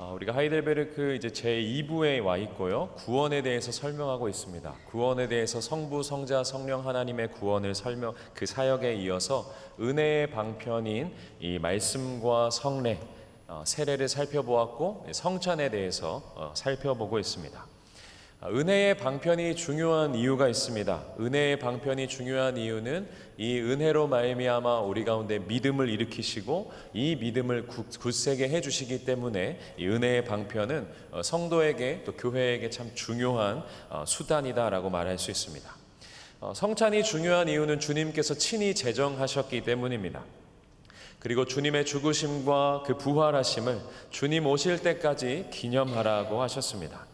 우리가 하이델베르크 이제 제2부에 와 있고요. 구원에 대해서 설명하고 있습니다. 구원에 대해서 성부, 성자, 성령 하나님의 구원을 그 사역에 이어서 은혜의 방편인 이 말씀과 성례, 세례를 살펴보았고 성찬에 대해서 살펴보고 있습니다. 은혜의 방편이 중요한 이유가 있습니다. 은혜의 방편이 중요한 이유는 이 은혜로 말미암아 우리 가운데 믿음을 일으키시고 이 믿음을 굳세게 해주시기 때문에 이 은혜의 방편은 성도에게 또 교회에게 참 중요한 수단이다라고 말할 수 있습니다. 성찬이 중요한 이유는 주님께서 친히 제정하셨기 때문입니다. 그리고 주님의 죽으심과 그 부활하심을 주님 오실 때까지 기념하라고 하셨습니다.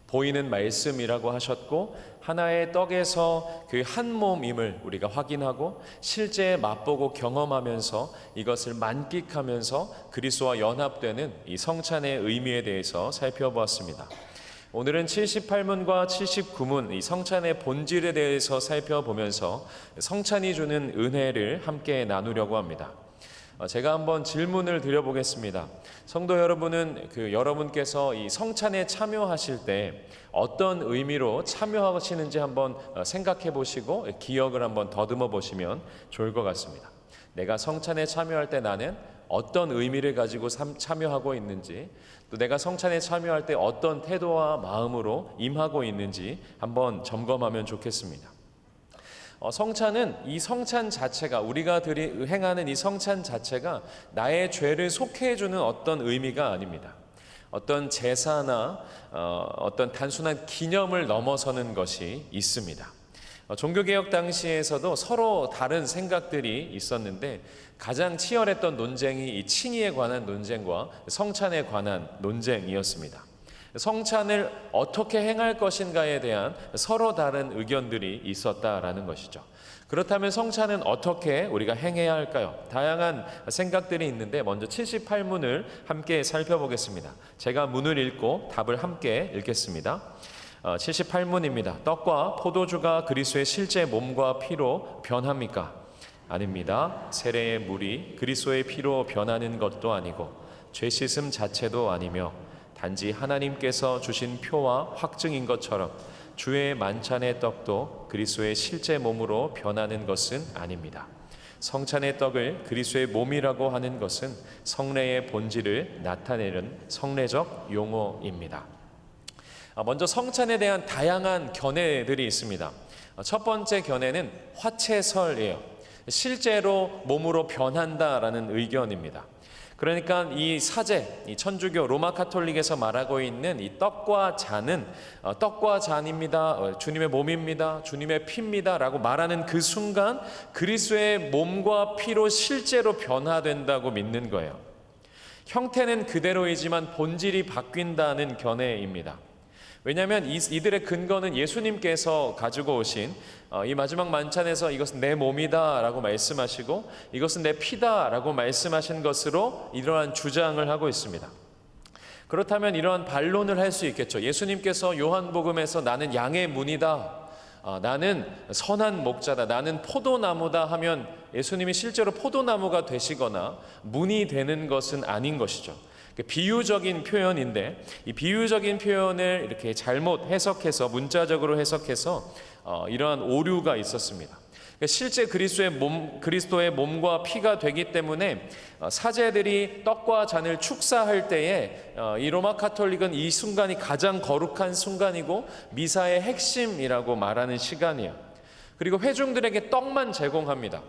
보이는 말씀이라고 하셨고 하나의 떡에서 그 한 몸임을 우리가 확인하고 실제 맛보고 경험하면서 이것을 만끽하면서 그리스도와 연합되는 이 성찬의 의미에 대해서 살펴보았습니다. 오늘은 78문과 79문 이 성찬의 본질에 대해서 살펴보면서 성찬이 주는 은혜를 함께 나누려고 합니다. 제가 한번 질문을 드려보겠습니다. 성도 여러분은 여러분께서 이 성찬에 참여하실 때 어떤 의미로 참여하시는지 한번 생각해 보시고 기억을 한번 더듬어 보시면 좋을 것 같습니다. 내가 성찬에 참여할 때 나는 어떤 의미를 가지고 참여하고 있는지, 또 내가 성찬에 참여할 때 어떤 태도와 마음으로 임하고 있는지 한번 점검하면 좋겠습니다. 성찬은 이 성찬 자체가 우리가 행하는 이 성찬 자체가 나의 죄를 속해주는 어떤 의미가 아닙니다. 어떤 제사나 어떤 단순한 기념을 넘어서는 것이 있습니다. 종교개혁 당시에서도 서로 다른 생각들이 있었는데 가장 치열했던 논쟁이 이 칭의에 관한 논쟁과 성찬에 관한 논쟁이었습니다. 성찬을 어떻게 행할 것인가에 대한 서로 다른 의견들이 있었다라는 것이죠. 그렇다면 성찬은 어떻게 우리가 행해야 할까요? 다양한 생각들이 있는데 먼저 78문을 함께 살펴보겠습니다. 제가 문을 읽고 답을 함께 읽겠습니다. 78문입니다. 떡과 포도주가 그리스도의 실제 몸과 피로 변합니까? 아닙니다. 세례의 물이 그리스도의 피로 변하는 것도 아니고 죄 씻음 자체도 아니며 단지 하나님께서 주신 표와 확증인 것처럼 주의 만찬의 떡도 그리스도의 실제 몸으로 변하는 것은 아닙니다. 성찬의 떡을 그리스도의 몸이라고 하는 것은 성례의 본질을 나타내는 성례적 용어입니다. 먼저 성찬에 대한 다양한 견해들이 있습니다. 첫 번째 견해는 화채설이에요. 실제로 몸으로 변한다라는 의견입니다. 그러니까 이 사제, 이 천주교 로마 카톨릭에서 말하고 있는 이 떡과 잔은 떡과 잔입니다, 주님의 몸입니다, 주님의 피입니다 라고 말하는 그 순간 그리스도의 몸과 피로 실제로 변화된다고 믿는 거예요. 형태는 그대로이지만 본질이 바뀐다는 견해입니다. 왜냐하면 이들의 근거는 예수님께서 가지고 오신 이 마지막 만찬에서 이것은 내 몸이다 라고 말씀하시고 이것은 내 피다 라고 말씀하신 것으로 이러한 주장을 하고 있습니다. 그렇다면 이러한 반론을 할 수 있겠죠. 예수님께서 요한복음에서 나는 양의 문이다, 나는 선한 목자다, 나는 포도나무다 하면 예수님이 실제로 포도나무가 되시거나 문이 되는 것은 아닌 것이죠. 비유적인 표현인데 이 비유적인 표현을 이렇게 잘못 해석해서 문자적으로 해석해서 이러한 오류가 있었습니다. 실제 그리스도의 몸과 피가 되기 때문에 사제들이 떡과 잔을 축사할 때에 이 로마 카톨릭은 이 순간이 가장 거룩한 순간이고 미사의 핵심이라고 말하는 시간이에요. 그리고 회중들에게 떡만 제공합니다.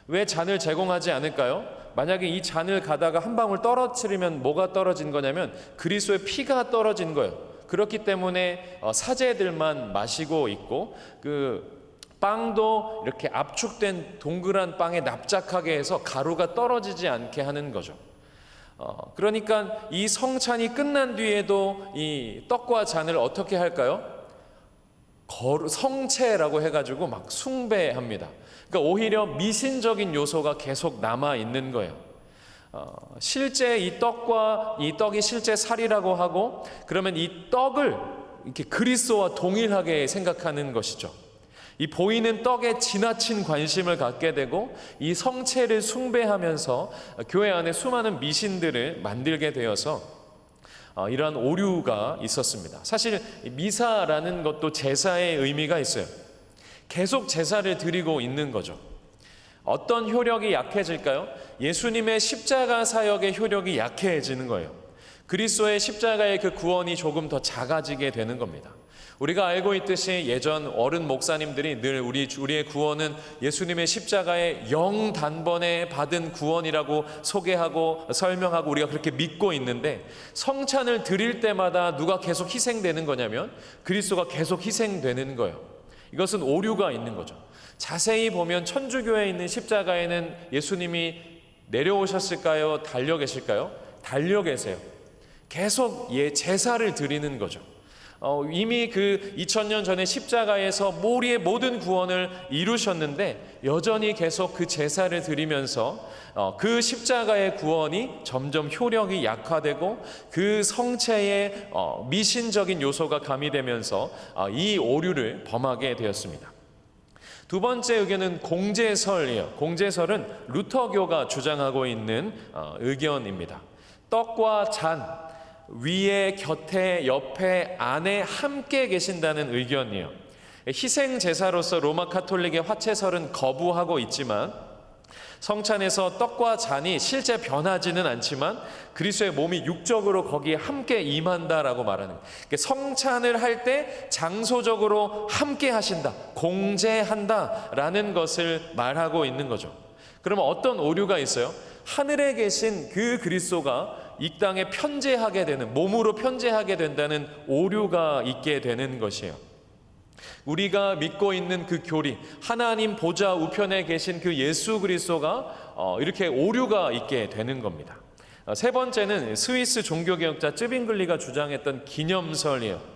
왜 잔을 제공하지 않을까요? 만약에 이 잔을 가다가 한 방울 떨어뜨리면 뭐가 떨어진 거냐면 그리스도의 피가 떨어진 거예요. 그렇기 때문에 사제들만 마시고 있고 그 빵도 이렇게 압축된 동그란 빵에 납작하게 해서 가루가 떨어지지 않게 하는 거죠. 그러니까 이 성찬이 끝난 뒤에도 이 떡과 잔을 어떻게 할까요? 성체라고 해가지고 막 숭배합니다. 그러니까 오히려 미신적인 요소가 계속 남아 있는 거예요. 실제 이 떡이 실제 살이라고 하고 그러면 이 떡을 이렇게 그리스도와 동일하게 생각하는 것이죠. 이 보이는 떡에 지나친 관심을 갖게 되고 이 성체를 숭배하면서 교회 안에 수많은 미신들을 만들게 되어서 이러한 오류가 있었습니다. 사실 미사라는 것도 제사의 의미가 있어요. 계속 제사를 드리고 있는 거죠. 어떤 효력이 약해질까요? 예수님의 십자가 사역의 효력이 약해지는 거예요. 그리스도의 십자가의 그 구원이 조금 더 작아지게 되는 겁니다. 우리가 알고 있듯이 예전 어른 목사님들이 늘 우리의 구원은 예수님의 십자가의 영단번에 받은 구원이라고 소개하고 설명하고 우리가 그렇게 믿고 있는데, 성찬을 드릴 때마다 누가 계속 희생되는 거냐면 그리스도가 계속 희생되는 거예요. 이것은 오류가 있는 거죠. 자세히 보면 천주교에 있는 십자가에는 예수님이 내려오셨을까요? 달려 계실까요? 달려 계세요. 계속 제사를 드리는 거죠. 이미 그 2000년 전에 십자가에서 우리의 모든 구원을 이루셨는데 여전히 계속 그 제사를 드리면서 그 십자가의 구원이 점점 효력이 약화되고 그 성체의 미신적인 요소가 가미되면서 이 오류를 범하게 되었습니다. 두 번째 의견은 공제설이에요. 공제설은 루터교가 주장하고 있는 의견입니다. 떡과 잔, 위에, 곁에, 옆에, 안에 함께 계신다는 의견이에요. 희생 제사로서 로마 카톨릭의 화채설은 거부하고 있지만 성찬에서 떡과 잔이 실제 변하지는 않지만 그리스도의 몸이 육적으로 거기에 함께 임한다라고 말하는 거예요. 성찬을 할 때 장소적으로 함께 하신다, 공제한다라는 것을 말하고 있는 거죠. 그러면 어떤 오류가 있어요? 하늘에 계신 그 그리스도가 이 땅에 편재하게 되는, 몸으로 편재하게 된다는 오류가 있게 되는 것이에요. 우리가 믿고 있는 그 교리, 하나님 보좌 우편에 계신 그 예수 그리스도가 이렇게 오류가 있게 되는 겁니다. 세 번째는 스위스 종교개혁자 쯔빙글리가 주장했던 기념설이에요.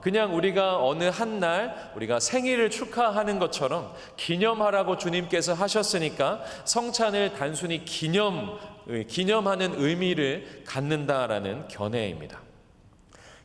그냥 우리가 어느 한 날 우리가 생일을 축하하는 것처럼 기념하라고 주님께서 하셨으니까 성찬을 단순히 기념하는 의미를 갖는다라는 견해입니다.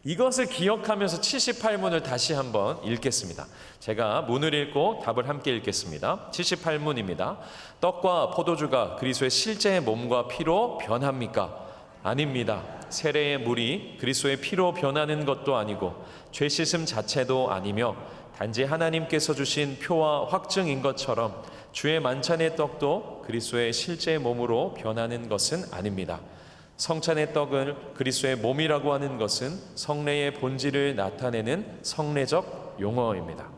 이것을 기억하면서 78문을 다시 한번 읽겠습니다. 제가 문을 읽고 답을 함께 읽겠습니다. 78문입니다. 떡과 포도주가 그리스도의 실제 몸과 피로 변합니까? 아닙니다. 세례의 물이 그리스도의 피로 변하는 것도 아니고 죄 씻음 자체도 아니며 단지 하나님께서 주신 표와 확증인 것처럼 주의 만찬의 떡도 그리스도의 실제 몸으로 변하는 것은 아닙니다. 성찬의 떡을 그리스도의 몸이라고 하는 것은 성례의 본질을 나타내는 성례적 용어입니다.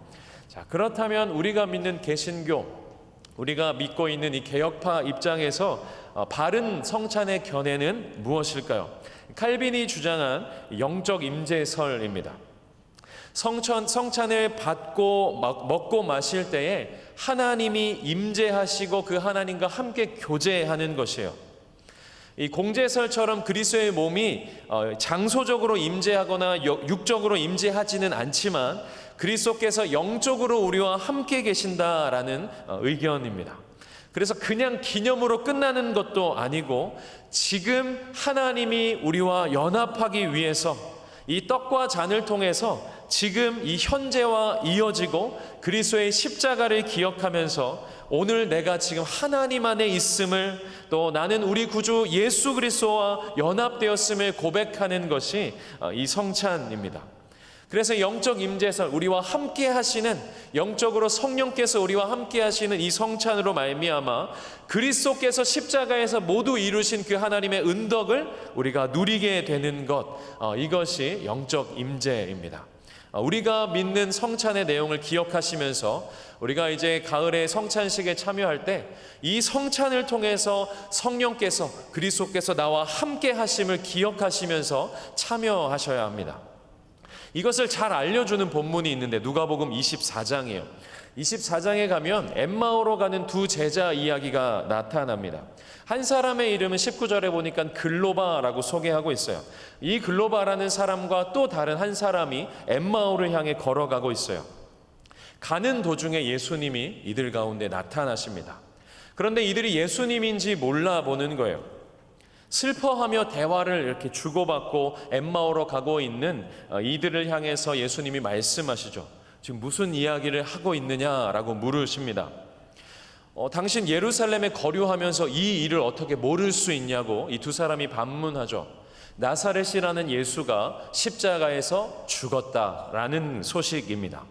자, 그렇다면 우리가 믿는 개신교, 우리가 믿고 있는 이 개혁파 입장에서 바른 성찬의 견해는 무엇일까요? 칼빈이 주장한 영적 임재설입니다. 성찬을 받고 먹고 마실 때에 하나님이 임재하시고 그 하나님과 함께 교제하는 것이에요. 이 공제설처럼 그리스도의 몸이 장소적으로 임재하거나 육적으로 임재하지는 않지만 그리스도께서 영적으로 우리와 함께 계신다라는 의견입니다. 그래서 그냥 기념으로 끝나는 것도 아니고 지금 하나님이 우리와 연합하기 위해서 이 떡과 잔을 통해서 지금 이 현재와 이어지고 그리스도의 십자가를 기억하면서 오늘 내가 지금 하나님 안에 있음을, 또 나는 우리 구주 예수 그리스도와 연합되었음을 고백하는 것이 이 성찬입니다. 그래서 영적 임재설, 우리와 함께 하시는, 영적으로 성령께서 우리와 함께 하시는 이 성찬으로 말미암아 그리스도께서 십자가에서 모두 이루신 그 하나님의 은덕을 우리가 누리게 되는 것, 이것이 영적 임재입니다. 우리가 믿는 성찬의 내용을 기억하시면서 우리가 이제 가을에 성찬식에 참여할 때 이 성찬을 통해서 성령께서, 그리스도께서 나와 함께 하심을 기억하시면서 참여하셔야 합니다. 이것을 잘 알려주는 본문이 있는데 누가복음 24장이에요. 24장에 가면 엠마오로 가는 두 제자 이야기가 나타납니다. 한 사람의 이름은 19절에 보니까 글로바라고 소개하고 있어요. 이 글로바라는 사람과 또 다른 한 사람이 엠마오를 향해 걸어가고 있어요. 가는 도중에 예수님이 이들 가운데 나타나십니다. 그런데 이들이 예수님인지 몰라보는 거예요. 슬퍼하며 대화를 이렇게 주고받고 엠마오로 가고 있는 이들을 향해서 예수님이 말씀하시죠. 지금 무슨 이야기를 하고 있느냐라고 물으십니다. 당신 예루살렘에 거류하면서 이 일을 어떻게 모를 수 있냐고 이 두 사람이 반문하죠. 나사렛이라는 예수가 십자가에서 죽었다라는 소식입니다.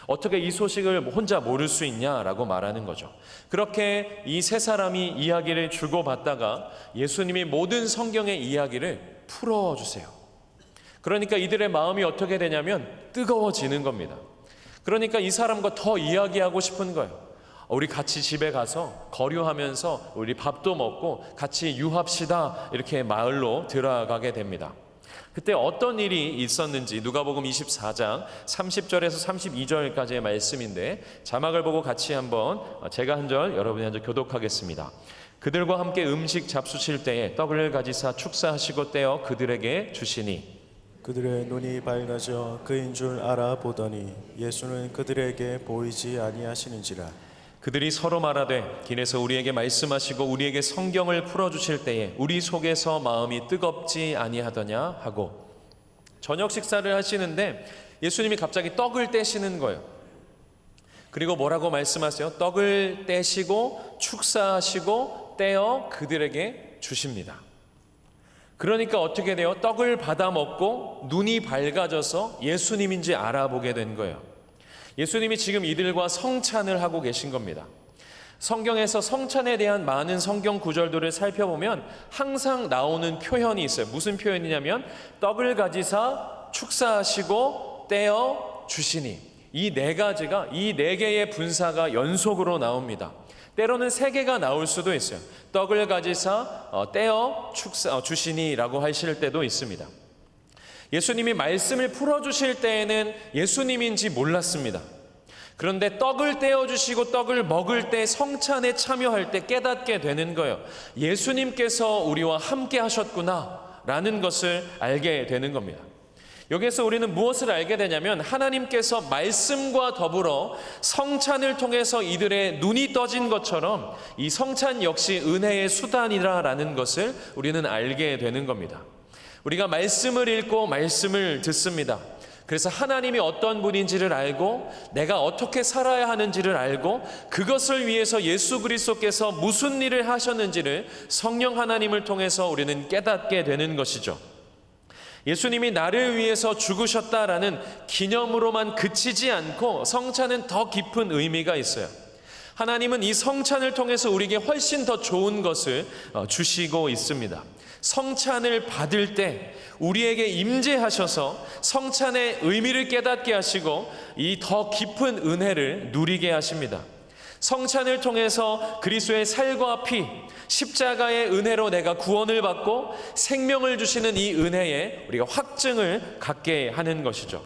어떻게 이 소식을 혼자 모를 수 있냐라고 말하는 거죠. 그렇게 이 세 사람이 이야기를 주고받다가 예수님이 모든 성경의 이야기를 풀어주세요. 그러니까 이들의 마음이 어떻게 되냐면 뜨거워지는 겁니다. 그러니까 이 사람과 더 이야기하고 싶은 거예요. 우리 같이 집에 가서 거류하면서 우리 밥도 먹고 같이 유합시다, 이렇게 마을로 들어가게 됩니다. 그때 어떤 일이 있었는지 누가복음 24장 30절에서 32절까지의 말씀인데, 자막을 보고 같이 한번 제가 한 절 여러분이 한 절 교독하겠습니다. 그들과 함께 음식 잡수실 때에 떡을 가지사 축사하시고 떼어 그들에게 주시니 그들의 눈이 밝아져 그인 줄 알아보더니 예수는 그들에게 보이지 아니하시는지라. 그들이 서로 말하되 길에서 우리에게 말씀하시고 우리에게 성경을 풀어주실 때에 우리 속에서 마음이 뜨겁지 아니하더냐 하고. 저녁 식사를 하시는데 예수님이 갑자기 떡을 떼시는 거예요. 그리고 뭐라고 말씀하세요? 떡을 떼시고 축사하시고 떼어 그들에게 주십니다. 그러니까 어떻게 돼요? 떡을 받아 먹고 눈이 밝아져서 예수님인지 알아보게 된 거예요. 예수님이 지금 이들과 성찬을 하고 계신 겁니다. 성경에서 성찬에 대한 많은 성경 구절들을 살펴보면 항상 나오는 표현이 있어요. 무슨 표현이냐면 떡을 가지사 축사하시고 떼어 주시니, 이 네 가지가, 이 네 개의 분사가 연속으로 나옵니다. 때로는 세 개가 나올 수도 있어요. 떡을 가지사 떼어 주시니라고 하실 때도 있습니다. 예수님이 말씀을 풀어주실 때에는 예수님인지 몰랐습니다. 그런데 떡을 떼어주시고 떡을 먹을 때, 성찬에 참여할 때 깨닫게 되는 거예요. 예수님께서 우리와 함께 하셨구나 라는 것을 알게 되는 겁니다. 여기에서 우리는 무엇을 알게 되냐면, 하나님께서 말씀과 더불어 성찬을 통해서 이들의 눈이 떠진 것처럼 이 성찬 역시 은혜의 수단이라는 것을 우리는 알게 되는 겁니다. 우리가 말씀을 읽고 말씀을 듣습니다. 그래서 하나님이 어떤 분인지를 알고 내가 어떻게 살아야 하는지를 알고 그것을 위해서 예수 그리스도께서 무슨 일을 하셨는지를 성령 하나님을 통해서 우리는 깨닫게 되는 것이죠. 예수님이 나를 위해서 죽으셨다라는 기념으로만 그치지 않고 성찬은 더 깊은 의미가 있어요. 하나님은 이 성찬을 통해서 우리에게 훨씬 더 좋은 것을 주시고 있습니다. 성찬을 받을 때 우리에게 임재하셔서 성찬의 의미를 깨닫게 하시고 이 더 깊은 은혜를 누리게 하십니다. 성찬을 통해서 그리스도의 살과 피, 십자가의 은혜로 내가 구원을 받고 생명을 주시는 이 은혜에 우리가 확증을 갖게 하는 것이죠.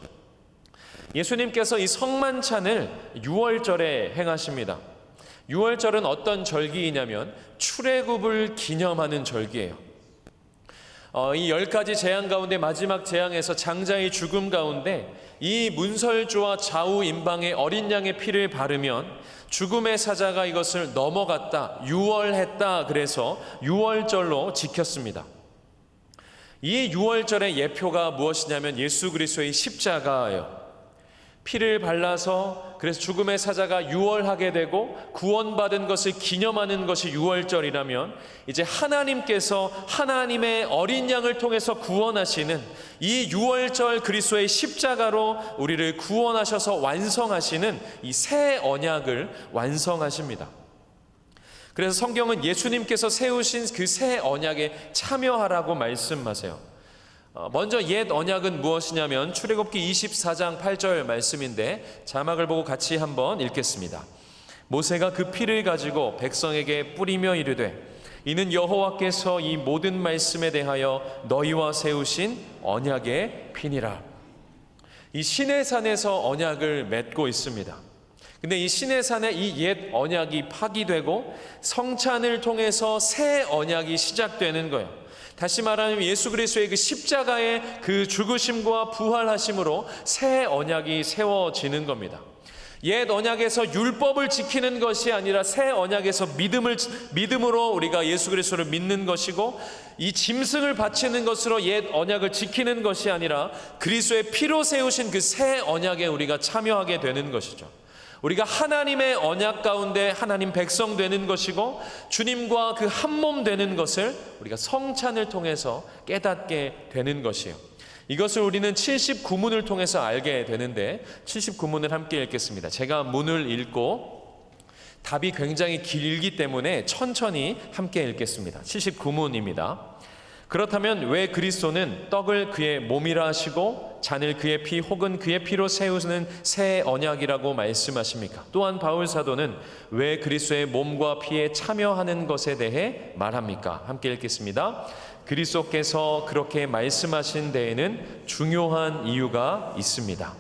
예수님께서 이 성만찬을 6월절에 행하십니다. 6월절은 어떤 절기이냐면 출애굽을 기념하는 절기예요. 이 10가지 재앙 가운데 마지막 재앙에서 장자의 죽음 가운데 이 문설주와 좌우 임방의 어린 양의 피를 바르면 죽음의 사자가 이것을 넘어갔다, 유월했다, 그래서 유월절로 지켰습니다. 이 유월절의 예표가 무엇이냐면 예수 그리스도의 십자가예요. 피를 발라서 그래서 죽음의 사자가 유월하게 되고 구원받은 것을 기념하는 것이 유월절이라면, 이제 하나님께서 하나님의 어린 양을 통해서 구원하시는 이 유월절 그리스도의 십자가로 우리를 구원하셔서 완성하시는 이 새 언약을 완성하십니다. 그래서 성경은 예수님께서 세우신 그 새 언약에 참여하라고 말씀하세요. 먼저 옛 언약은 무엇이냐면 출애굽기 24장 8절 말씀인데, 자막을 보고 같이 한번 읽겠습니다. 모세가 그 피를 가지고 백성에게 뿌리며 이르되 이는 여호와께서 이 모든 말씀에 대하여 너희와 세우신 언약의 피니라. 이 시내산에서 언약을 맺고 있습니다. 근데 이 시내산에 이 옛 언약이 파기되고 성찬을 통해서 새 언약이 시작되는 거예요. 다시 말하면 예수 그리스도의 그 십자가의 그 죽으심과 부활하심으로 새 언약이 세워지는 겁니다. 옛 언약에서 율법을 지키는 것이 아니라 새 언약에서 믿음으로 우리가 예수 그리스도를 믿는 것이고, 이 짐승을 바치는 것으로 옛 언약을 지키는 것이 아니라 그리스도의 피로 세우신 그 새 언약에 우리가 참여하게 되는 것이죠. 우리가 하나님의 언약 가운데 하나님 백성 되는 것이고 주님과 그 한 몸 되는 것을 우리가 성찬을 통해서 깨닫게 되는 것이에요. 이것을 우리는 79문을 통해서 알게 되는데 79문을 함께 읽겠습니다. 제가 문을 읽고 답이 굉장히 길기 때문에 천천히 함께 읽겠습니다. 79문입니다. 그렇다면 왜 그리스도는 떡을 그의 몸이라 하시고 잔을 그의 피 혹은 그의 피로 세우는 새 언약이라고 말씀하십니까? 또한 바울 사도는 왜 그리스도의 몸과 피에 참여하는 것에 대해 말합니까? 함께 읽겠습니다. 그리스도께서 그렇게 말씀하신 데에는 중요한 이유가 있습니다.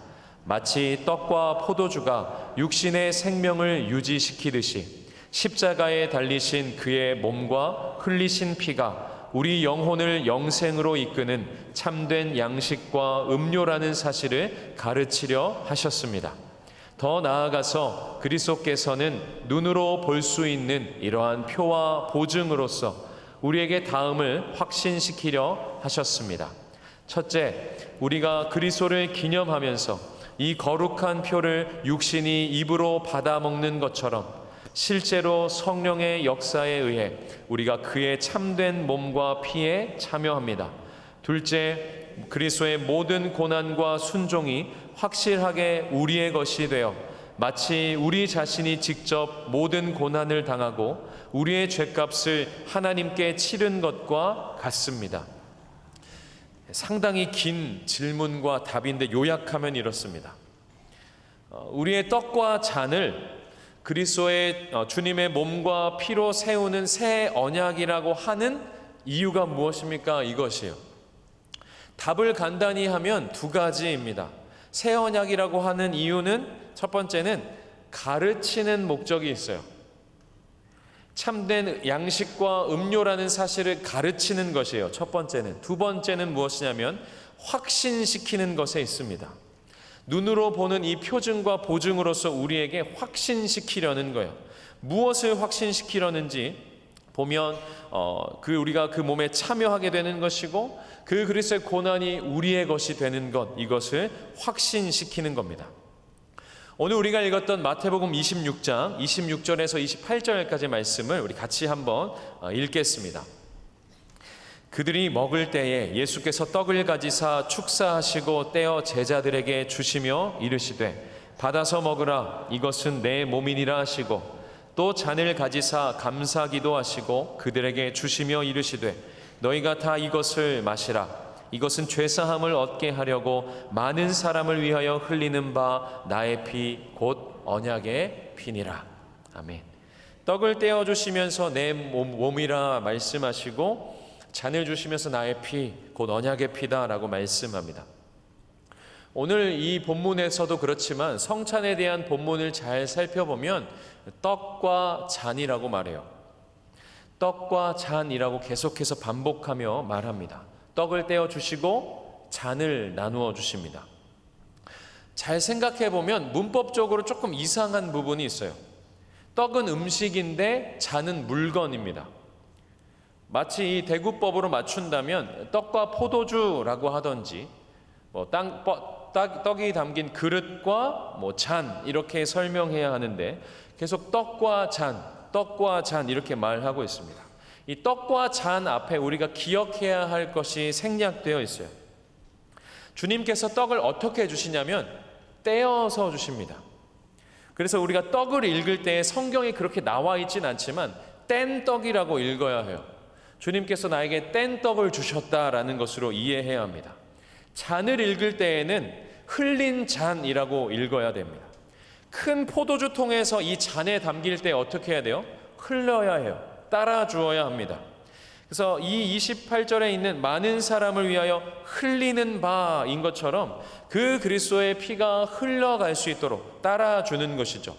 마치 떡과 포도주가 육신의 생명을 유지시키듯이 십자가에 달리신 그의 몸과 흘리신 피가 우리 영혼을 영생으로 이끄는 참된 양식과 음료라는 사실을 가르치려 하셨습니다. 더 나아가서 그리스도께서는 눈으로 볼 수 있는 이러한 표와 보증으로서 우리에게 다음을 확신시키려 하셨습니다. 첫째, 우리가 그리스도를 기념하면서 이 거룩한 표를 육신이 입으로 받아먹는 것처럼 실제로 성령의 역사에 의해 우리가 그의 참된 몸과 피에 참여합니다. 둘째, 그리스도의 모든 고난과 순종이 확실하게 우리의 것이 되어 마치 우리 자신이 직접 모든 고난을 당하고 우리의 죄값을 하나님께 치른 것과 같습니다. 상당히 긴 질문과 답인데 요약하면 이렇습니다. 우리의 떡과 잔을 그리스도의 주님의 몸과 피로 세우는 새 언약이라고 하는 이유가 무엇입니까? 이것이에요. 답을 간단히 하면 두 가지입니다. 새 언약이라고 하는 이유는 첫 번째는 가르치는 목적이 있어요. 참된 양식과 음료라는 사실을 가르치는 것이에요. 첫 번째는. 두 번째는 무엇이냐면 확신시키는 것에 있습니다. 눈으로 보는 이 표징과 보증으로서 우리에게 확신시키려는 거예요. 무엇을 확신시키려는지 보면 우리가 그 몸에 참여하게 되는 것이고 그 그리스도의 고난이 우리의 것이 되는 것, 이것을 확신시키는 겁니다. 오늘 우리가 읽었던 마태복음 26장 26절에서 28절까지 말씀을 우리 같이 한번 읽겠습니다. 그들이 먹을 때에 예수께서 떡을 가지사 축사하시고 떼어 제자들에게 주시며 이르시되 받아서 먹으라 이것은 내 몸이니라 하시고 또 잔을 가지사 감사기도 하시고 그들에게 주시며 이르시되 너희가 다 이것을 마시라 이것은 죄사함을 얻게 하려고 많은 사람을 위하여 흘리는 바 나의 피 곧 언약의 피니라. 아멘. 떡을 떼어 주시면서 내 몸이라 말씀하시고 잔을 주시면서 나의 피, 곧 언약의 피다라고 말씀합니다. 오늘 이 본문에서도 그렇지만 성찬에 대한 본문을 잘 살펴보면 떡과 잔이라고 말해요. 떡과 잔이라고 계속해서 반복하며 말합니다. 떡을 떼어 주시고 잔을 나누어 주십니다. 잘 생각해 보면 문법적으로 조금 이상한 부분이 있어요. 떡은 음식인데 잔은 물건입니다. 마치 이 대구법으로 맞춘다면 떡과 포도주라고 하던지 떡이 담긴 그릇과 잔 이렇게 설명해야 하는데 계속 떡과 잔 이렇게 말하고 있습니다. 이 떡과 잔 앞에 우리가 기억해야 할 것이 생략되어 있어요. 주님께서 떡을 어떻게 주시냐면 떼어서 주십니다. 그래서 우리가 떡을 읽을 때 성경에 그렇게 나와 있진 않지만 뗀 떡이라고 읽어야 해요. 주님께서 나에게 뗀 떡을 주셨다라는 것으로 이해해야 합니다. 잔을 읽을 때에는 흘린 잔이라고 읽어야 됩니다. 큰 포도주 통에서 이 잔에 담길 때 어떻게 해야 돼요? 흘려야 해요. 따라 주어야 합니다. 그래서 이 28절에 있는 많은 사람을 위하여 흘리는 바인 것처럼 그 그리스도의 피가 흘러갈 수 있도록 따라 주는 것이죠.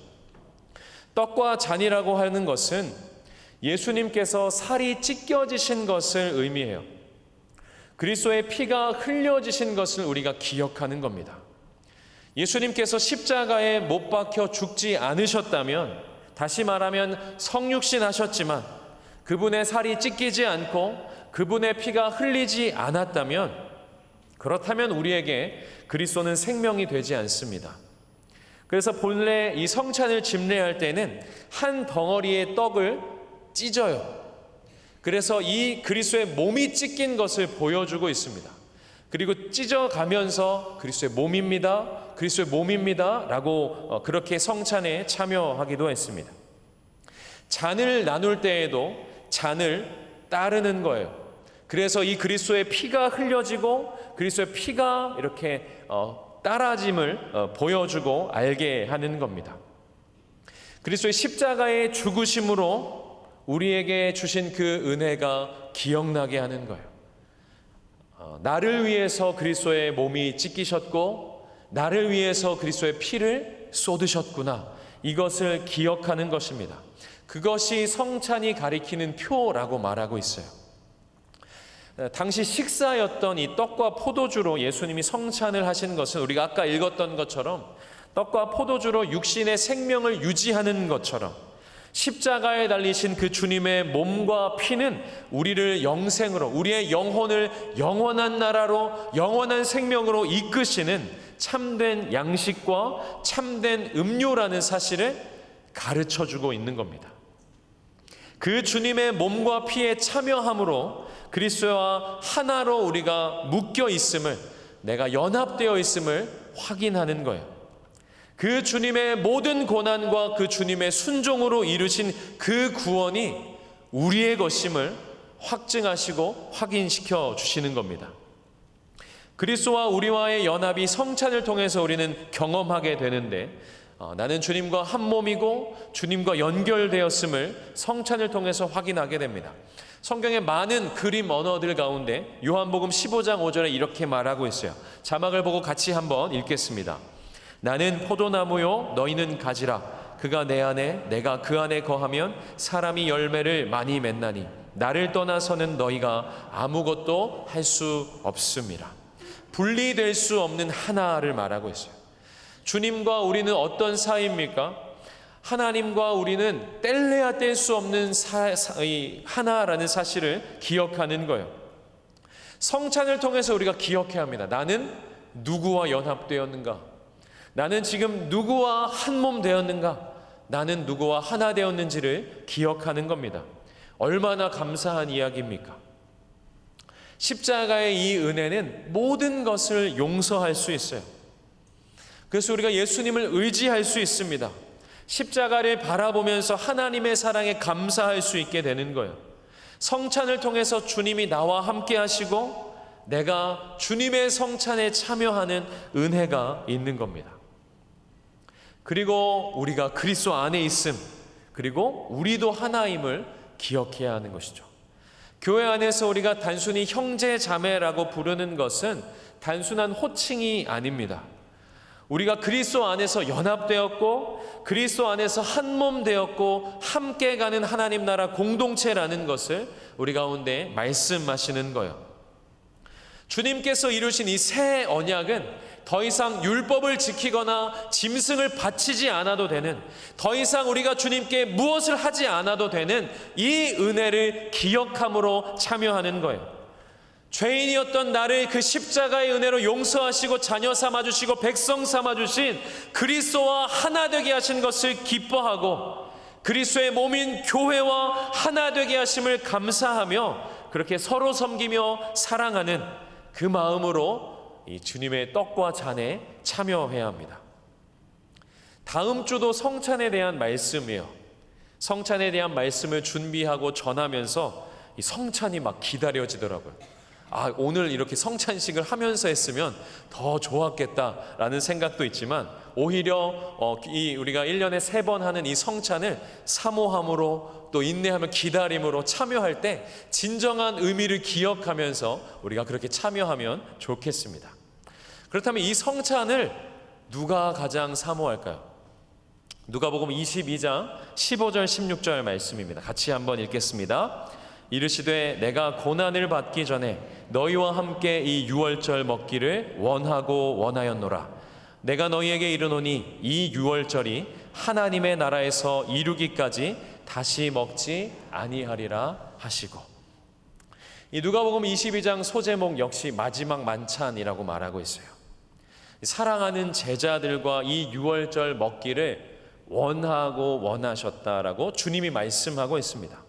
떡과 잔이라고 하는 것은 예수님께서 살이 찢겨지신 것을 의미해요. 그리스도의 피가 흘려지신 것을 우리가 기억하는 겁니다. 예수님께서 십자가에 못 박혀 죽지 않으셨다면, 다시 말하면 성육신 하셨지만 그분의 살이 찢기지 않고 그분의 피가 흘리지 않았다면, 그렇다면 우리에게 그리스도는 생명이 되지 않습니다. 그래서 본래 이 성찬을 집례할 때는 한 덩어리의 떡을 찢어요. 그래서 이 그리스도의 몸이 찢긴 것을 보여주고 있습니다. 그리고 찢어가면서 그리스도의 몸입니다, 그리스도의 몸입니다 라고 그렇게 성찬에 참여하기도 했습니다. 잔을 나눌 때에도 잔을 따르는 거예요. 그래서 이 그리스도의 피가 흘려지고 그리스도의 피가 이렇게 따라짐을 보여주고 알게 하는 겁니다. 그리스도의 십자가의 죽으심으로 우리에게 주신 그 은혜가 기억나게 하는 거예요. 나를 위해서 그리스도의 몸이 찢기셨고 나를 위해서 그리스도의 피를 쏟으셨구나, 이것을 기억하는 것입니다. 그것이 성찬이 가리키는 표라고 말하고 있어요. 당시 식사였던 이 떡과 포도주로 예수님이 성찬을 하신 것은 우리가 아까 읽었던 것처럼 떡과 포도주로 육신의 생명을 유지하는 것처럼 십자가에 달리신 그 주님의 몸과 피는 우리를 영생으로, 우리의 영혼을 영원한 나라로, 영원한 생명으로 이끄시는 참된 양식과 참된 음료라는 사실을 가르쳐주고 있는 겁니다. 그 주님의 몸과 피에 참여함으로 그리스도와 하나로 우리가 묶여 있음을, 내가 연합되어 있음을 확인하는 거예요. 그 주님의 모든 고난과 그 주님의 순종으로 이루신 그 구원이 우리의 것임을 확증하시고 확인시켜 주시는 겁니다. 그리스도와 우리와의 연합이 성찬을 통해서 우리는 경험하게 되는데, 나는 주님과 한 몸이고 주님과 연결되었음을 성찬을 통해서 확인하게 됩니다. 성경의 많은 그림 언어들 가운데 요한복음 15장 5절에 이렇게 말하고 있어요. 자막을 보고 같이 한번 읽겠습니다. 나는 포도나무요 너희는 가지라. 그가 내 안에 내가 그 안에 거하면 사람이 열매를 많이 맺나니 나를 떠나서는 너희가 아무것도 할 수 없습니다. 분리될 수 없는 하나를 말하고 있어요. 주님과 우리는 어떤 사이입니까? 하나님과 우리는 뗄래야 뗄 수 없는 하나라는 사실을 기억하는 거예요. 성찬을 통해서 우리가 기억해야 합니다. 나는 누구와 연합되었는가? 나는 지금 누구와 한 몸 되었는가? 나는 누구와 하나 되었는지를 기억하는 겁니다. 얼마나 감사한 이야기입니까? 십자가의 이 은혜는 모든 것을 용서할 수 있어요. 그래서 우리가 예수님을 의지할 수 있습니다. 십자가를 바라보면서 하나님의 사랑에 감사할 수 있게 되는 거예요. 성찬을 통해서 주님이 나와 함께 하시고 내가 주님의 성찬에 참여하는 은혜가 있는 겁니다. 그리고 우리가 그리스도 안에 있음, 그리고 우리도 하나임을 기억해야 하는 것이죠. 교회 안에서 우리가 단순히 형제 자매라고 부르는 것은 단순한 호칭이 아닙니다. 우리가 그리스도 안에서 연합되었고 그리스도 안에서 한 몸 되었고 함께 가는 하나님 나라 공동체라는 것을 우리 가운데 말씀하시는 거예요. 주님께서 이루신 이 새 언약은 더 이상 율법을 지키거나 짐승을 바치지 않아도 되는, 더 이상 우리가 주님께 무엇을 하지 않아도 되는 이 은혜를 기억함으로 참여하는 거예요. 죄인이었던 나를 그 십자가의 은혜로 용서하시고 자녀 삼아주시고 백성 삼아주신 그리스도와 하나 되게 하신 것을 기뻐하고 그리스도의 몸인 교회와 하나 되게 하심을 감사하며 그렇게 서로 섬기며 사랑하는 그 마음으로 이 주님의 떡과 잔에 참여해야 합니다. 다음 주도 성찬에 대한 말씀이에요. 성찬에 대한 말씀을 준비하고 전하면서 이 성찬이 막 기다려지더라고요. 오늘 이렇게 성찬식을 하면서 했으면 더 좋았겠다라는 생각도 있지만 오히려 우리가 1년에 3번 하는 이 성찬을 사모함으로 또 인내하며 기다림으로 참여할 때 진정한 의미를 기억하면서 우리가 그렇게 참여하면 좋겠습니다. 그렇다면 이 성찬을 누가 가장 사모할까요? 누가복음 22장 15절 16절 말씀입니다. 같이 한번 읽겠습니다. 이르시되 내가 고난을 받기 전에 너희와 함께 이 유월절 먹기를 원하고 원하였노라. 내가 너희에게 이르노니 이 유월절이 하나님의 나라에서 이루기까지 다시 먹지 아니하리라 하시고. 이 누가복음 22장 소제목 역시 마지막 만찬이라고 말하고 있어요. 사랑하는 제자들과 이 유월절 먹기를 원하고 원하셨다라고 주님이 말씀하고 있습니다.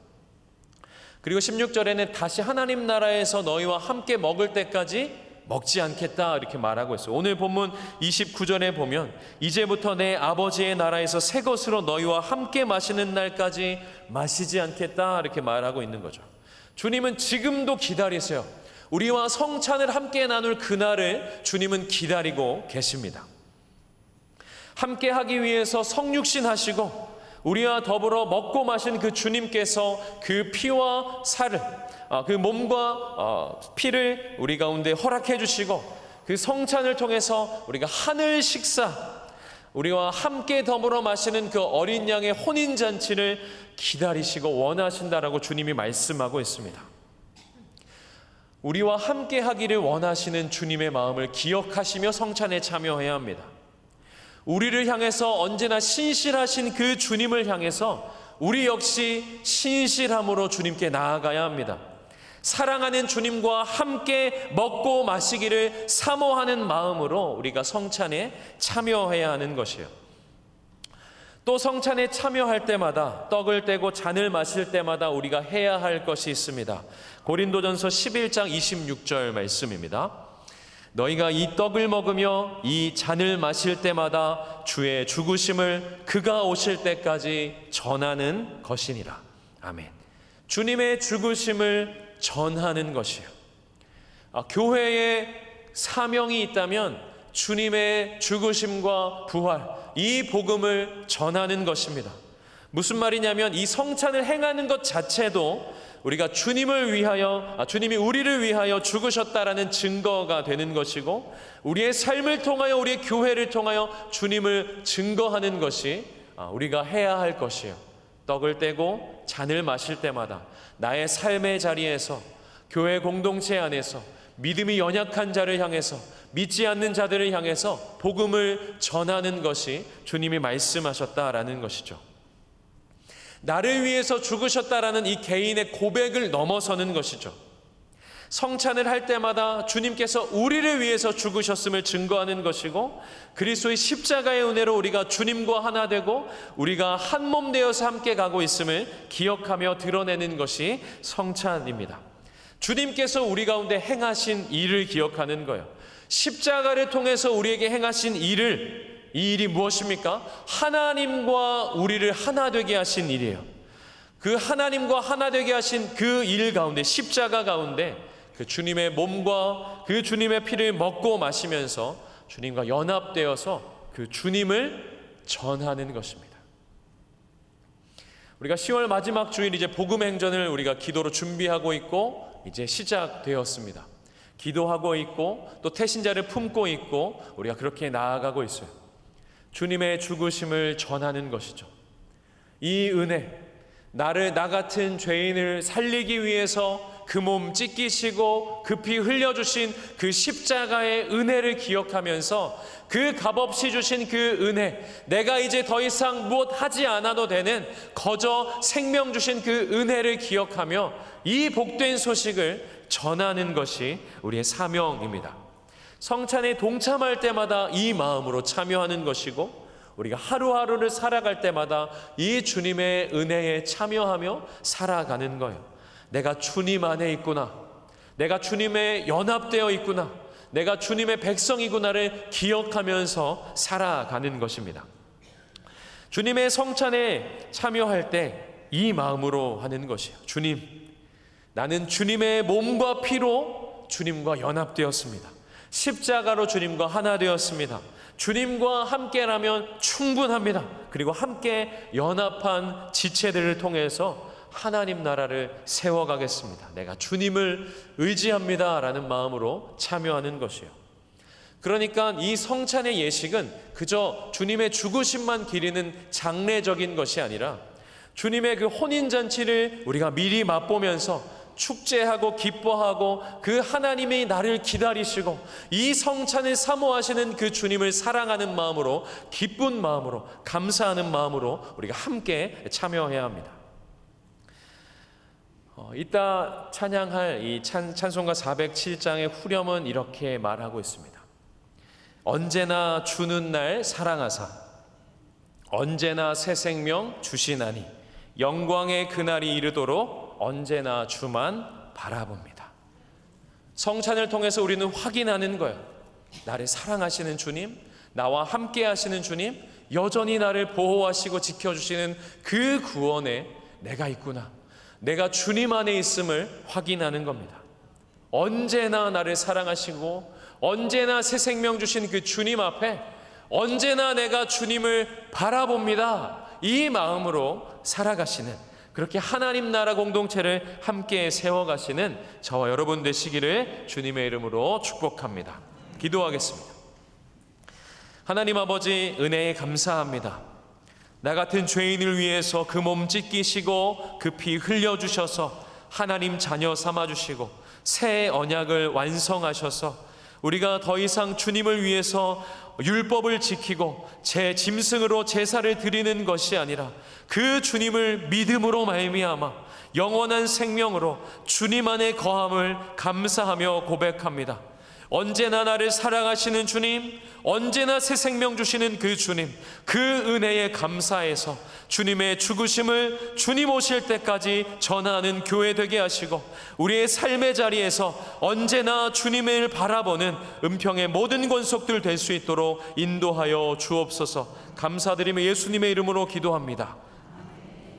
그리고 16절에는 다시 하나님 나라에서 너희와 함께 먹을 때까지 먹지 않겠다 이렇게 말하고 있어요. 오늘 본문 29절에 보면 이제부터 내 아버지의 나라에서 새 것으로 너희와 함께 마시는 날까지 마시지 않겠다 이렇게 말하고 있는 거죠. 주님은 지금도 기다리세요. 우리와 성찬을 함께 나눌 그날을 주님은 기다리고 계십니다. 함께 하기 위해서 성육신 하시고 우리와 더불어 먹고 마신 그 주님께서 그 피와 살을 그 몸과 피를 우리 가운데 허락해 주시고 그 성찬을 통해서 우리가 하늘 식사 우리와 함께 더불어 마시는 그 어린 양의 혼인잔치를 기다리시고 원하신다라고 주님이 말씀하고 있습니다. 우리와 함께 하기를 원하시는 주님의 마음을 기억하시며 성찬에 참여해야 합니다. 우리를 향해서 언제나 신실하신 그 주님을 향해서 우리 역시 신실함으로 주님께 나아가야 합니다. 사랑하는 주님과 함께 먹고 마시기를 사모하는 마음으로 우리가 성찬에 참여해야 하는 것이에요. 또 성찬에 참여할 때마다 떡을 떼고 잔을 마실 때마다 우리가 해야 할 것이 있습니다. 고린도전서 11장 26절 말씀입니다. 너희가 이 떡을 먹으며 이 잔을 마실 때마다 주의 죽으심을 그가 오실 때까지 전하는 것이니라. 아멘. 주님의 죽으심을 전하는 것이에요. 교회에 사명이 있다면 주님의 죽으심과 부활, 이 복음을 전하는 것입니다. 무슨 말이냐면 이 성찬을 행하는 것 자체도 우리가 주님을 위하여, 주님이 우리를 위하여 죽으셨다라는 증거가 되는 것이고, 우리의 삶을 통하여, 우리의 교회를 통하여 주님을 증거하는 것이 우리가 해야 할 것이에요. 떡을 떼고 잔을 마실 때마다 나의 삶의 자리에서, 교회 공동체 안에서 믿음이 연약한 자를 향해서, 믿지 않는 자들을 향해서 복음을 전하는 것이 주님이 말씀하셨다라는 것이죠. 나를 위해서 죽으셨다라는 이 개인의 고백을 넘어서는 것이죠. 성찬을 할 때마다 주님께서 우리를 위해서 죽으셨음을 증거하는 것이고, 그리스도의 십자가의 은혜로 우리가 주님과 하나 되고 우리가 한 몸 되어서 함께 가고 있음을 기억하며 드러내는 것이 성찬입니다. 주님께서 우리 가운데 행하신 일을 기억하는 거예요. 십자가를 통해서 우리에게 행하신 일을, 이 일이 무엇입니까? 하나님과 우리를 하나 되게 하신 일이에요. 그 하나님과 하나 되게 하신 그 일 가운데, 십자가 가운데 그 주님의 몸과 그 주님의 피를 먹고 마시면서 주님과 연합되어서 그 주님을 전하는 것입니다. 우리가 10월 마지막 주일 이제 복음 행전을 우리가 기도로 준비하고 있고 이제 시작되었습니다. 기도하고 있고 또 태신자를 품고 있고 우리가 그렇게 나아가고 있어요. 주님의 죽으심을 전하는 것이죠. 이 은혜, 나 같은 죄인을 살리기 위해서 그 몸 찢기시고 그 피 흘려주신 그 십자가의 은혜를 기억하면서 그 값없이 주신 그 은혜, 내가 이제 더 이상 무엇 하지 않아도 되는 거저 생명 주신 그 은혜를 기억하며 이 복된 소식을 전하는 것이 우리의 사명입니다. 성찬에 동참할 때마다 이 마음으로 참여하는 것이고, 우리가 하루하루를 살아갈 때마다 이 주님의 은혜에 참여하며 살아가는 거예요. 내가 주님 안에 있구나, 내가 주님에 연합되어 있구나, 내가 주님의 백성이구나를 기억하면서 살아가는 것입니다. 주님의 성찬에 참여할 때 이 마음으로 하는 것이에요. 주님, 나는 주님의 몸과 피로 주님과 연합되었습니다. 십자가로 주님과 하나 되었습니다. 주님과 함께라면 충분합니다. 그리고 함께 연합한 지체들을 통해서 하나님 나라를 세워가겠습니다. 내가 주님을 의지합니다 라는 마음으로 참여하는 것이에요. 그러니까 이 성찬의 예식은 그저 주님의 죽으심만 기리는 장례적인 것이 아니라 주님의 그 혼인잔치를 우리가 미리 맛보면서 축제하고 기뻐하고 그 하나님이 나를 기다리시고 이 성찬을 사모하시는 그 주님을 사랑하는 마음으로, 기쁜 마음으로, 감사하는 마음으로 우리가 함께 참여해야 합니다. 이따 찬양할 이 찬송가 407장의 후렴은 이렇게 말하고 있습니다. 언제나 주는 날 사랑하사 언제나 새 생명 주시나니 영광의 그날이 이르도록 언제나 주만 바라봅니다. 성찬을 통해서 우리는 확인하는 거예요. 나를 사랑하시는 주님, 나와 함께 하시는 주님, 여전히 나를 보호하시고 지켜주시는 그 구원에 내가 있구나, 내가 주님 안에 있음을 확인하는 겁니다. 언제나 나를 사랑하시고 언제나 새 생명 주신 그 주님 앞에 언제나 내가 주님을 바라봅니다, 이 마음으로 살아가시는, 그렇게 하나님 나라 공동체를 함께 세워가시는 저와 여러분 되시기를 주님의 이름으로 축복합니다. 기도하겠습니다. 하나님 아버지, 은혜에 감사합니다. 나 같은 죄인을 위해서 그 몸 찢기시고 그 피 흘려주셔서 하나님 자녀 삼아주시고 새 언약을 완성하셔서 우리가 더 이상 주님을 위해서 율법을 지키고 제 짐승으로 제사를 드리는 것이 아니라 그 주님을 믿음으로 말미암아 영원한 생명으로 주님 안에 거함을 감사하며 고백합니다. 언제나 나를 사랑하시는 주님, 언제나 새 생명 주시는 그 주님, 그 은혜에 감사해서 주님의 죽으심을 주님 오실 때까지 전하는 교회 되게 하시고 우리의 삶의 자리에서 언제나 주님을 바라보는 은평의 모든 권속들 될 수 있도록 인도하여 주옵소서. 감사드리며 예수님의 이름으로 기도합니다.